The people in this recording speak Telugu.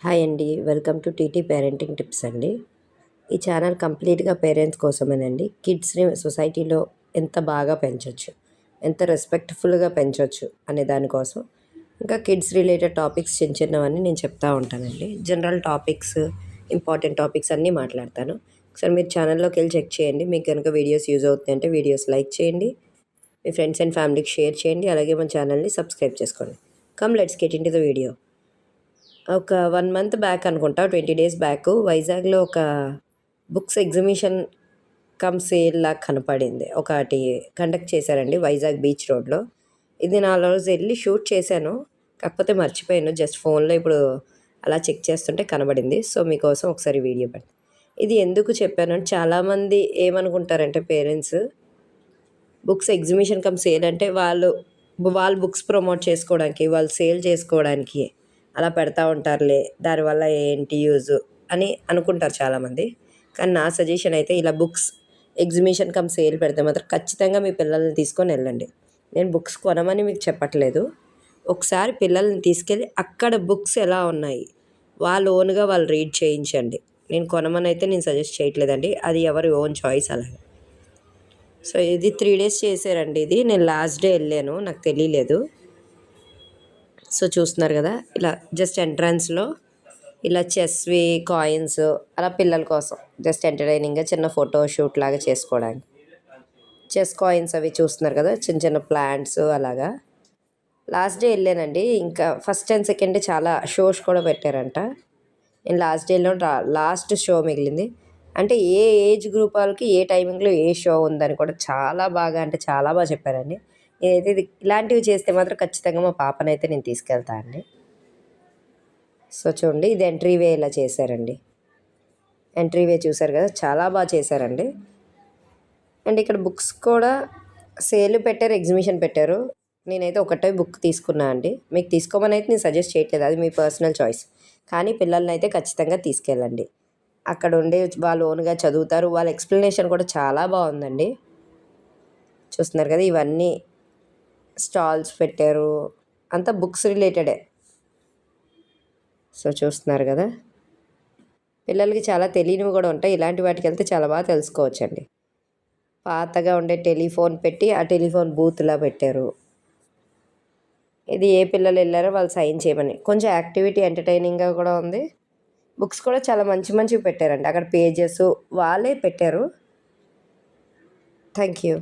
హాయ్ అండి. Welcome to TT parenting tips అండి. ఈ ఛానల్ కంప్లీట్‌గా పేరెంట్స్ కోసమేనండి. కిడ్స్‌ని సొసైటీలో ఎంత బాగా పెంచొచ్చు, ఎంత రెస్పెక్ట్‌ఫుల్‌గా పెంచొచ్చు అనే దానికోసం ఇంకా కిడ్స్ రిలేటెడ్ టాపిక్స్ చిన్న చిన్నవన్నీ నేను చెప్తా ఉంటానండి. జనరల్ టాపిక్స్, ఇంపార్టెంట్ టాపిక్స్ అన్నీ మాట్లాడతాను. ఒకసారి మీరు ఛానల్లోకెళ్ళి చెక్ చేయండి. మీకు గనుక వీడియోస్ యూజ్ అవుతున్నాయంటే వీడియోస్ లైక్ చేయండి. మీ ఫ్రెండ్స్ అండ్ ఫ్యామిలీకి షేర్ చేయండి. అలాగే మన ఛానల్ని సబ్స్క్రైబ్ చేసుకోండి. Come let's get into the video. ఒక 1 మంత్ బ్యాక్ అనుకుంటా, 20 డేస్ బ్యాక్ వైజాగ్‌లో ఒక బుక్స్ ఎగ్జిబిషన్ కమ్ సేల్‌లా కనపడింది. ఒకటి కండక్ట్ చేశారండి వైజాగ్ బీచ్ రోడ్‌లో. ఇది నా రోజు ఎళ్లి షూట్ చేశాను. కాకపోతే మర్చిపోయాను. జస్ట్ ఫోన్‌లో ఇప్పుడు అలా చెక్ చేస్తుంటే కనబడింది. సో, మీకోసం ఒకసారి వీడియో ఇది ఎందుకు చెప్పానంటే చాలామంది ఏమనుకుంటారంటే parents books exhibition come sale అంటే వాళ్ళు బుక్స్ ప్రమోట్ చేసుకోవడానికి, వాళ్ళు సేల్ చేసుకోవడానికి అలా పెడతా ఉంటారులే, దానివల్ల ఏంటి యూజు అని అనుకుంటారు చాలామంది. కానీ నా సజెషన్ అయితే ఇలా బుక్స్ ఎగ్జిబిషన్ కమ్ సేల్ పెడితే మాత్రం ఖచ్చితంగా మీ పిల్లల్ని తీసుకొని వెళ్ళండి. నేను బుక్స్ కొనమని మీకు చెప్పట్లేదు. ఒకసారి పిల్లల్ని తీసుకెళ్ళి అక్కడ బుక్స్ ఎలా ఉన్నాయి వాళ్ళు ఓన్గా వాళ్ళు రీడ్ చేయించండి. నేను కొనమని అయితే నేను సజెస్ట్ చేయట్లేదండి. అది ఎవరి ఓన్ చాయిస్ అలాగే. సో ఇది 3 డేస్ చేశారండి. ఇది నేను లాస్ట్ డే వెళ్ళాను, నాకు తెలియలేదు. సో చూస్తున్నారు కదా, ఇలా జస్ట్ ఎంట్రన్స్లో ఇలా చెస్వి కాయిన్స్ అలా పిల్లల కోసం జస్ట్ ఎంటర్టైనింగ్గా చిన్న ఫోటో షూట్ లాగా చేసుకోవడానికి చెస్ కాయిన్స్ అవి చూస్తున్నారు కదా, చిన్న చిన్న ప్లాంట్స్ అలాగా. లాస్ట్ డే వెళ్ళానండి. ఇంకా ఫస్ట్ అండ్ సెకండ్ డే చాలా షోస్ కూడా పెట్టారంట. నేను లాస్ట్ డేలో లాస్ట్ షో మిగిలింది. అంటే ఏ ఏజ్ గ్రూప్ వాళ్ళకి ఏ టైమింగ్లో ఏ షో ఉందని కూడా చాలా బాగా, అంటే చాలా బాగా చెప్పారండి. నేనైతే ఇలాంటివి చేస్తే మాత్రం ఖచ్చితంగా మా పాపనైతే నేను తీసుకెళ్తా అండి. సో చూడండి, ఇది ఎంట్రీ వే ఇలా చేశారండి. ఎంట్రీ వే చూసారు కదా, చాలా బాగా చేశారండి. అండ్ ఇక్కడ బుక్స్ కూడా సేల్ పెట్టారు, ఎగ్జిబిషన్ పెట్టారు. నేనైతే ఒకటే బుక్ తీసుకున్నా అండి. మీకు తీసుకోమని అయితే నేను సజెస్ట్ చేయట్లేదు, అది మీ పర్సనల్ చాయిస్. కానీ పిల్లల్ని అయితే ఖచ్చితంగా తీసుకెళ్ళండి. అక్కడ ఉండే వాళ్ళు ఓన్గా చదువుతారు. వాళ్ళ ఎక్స్ప్లెనేషన్ కూడా చాలా బాగుందండి. చూస్తున్నారు కదా, ఇవన్నీ స్టాల్స్ పెట్టారు, అంతా బుక్స్ రిలేటెడే. సో చూస్తున్నారు కదా, పిల్లలకి చాలా తెలియనివి కూడా ఉంటాయి. ఇలాంటి వాటికి వెళ్తే చాలా బాగా తెలుసుకోవచ్చండి. పాతగా ఉండే టెలిఫోన్ పెట్టి ఆ టెలిఫోన్ బూత్లా పెట్టారు. ఇది ఏ పిల్లలు వెళ్ళారో వాళ్ళు సైన్ చేయమని, కొంచెం యాక్టివిటీ ఎంటర్టైనింగ్గా కూడా ఉంది. బుక్స్ కూడా చాలా మంచి మంచివి పెట్టారండి. అక్కడ పేజెస్ వాళ్ళే పెట్టారు. Thank you.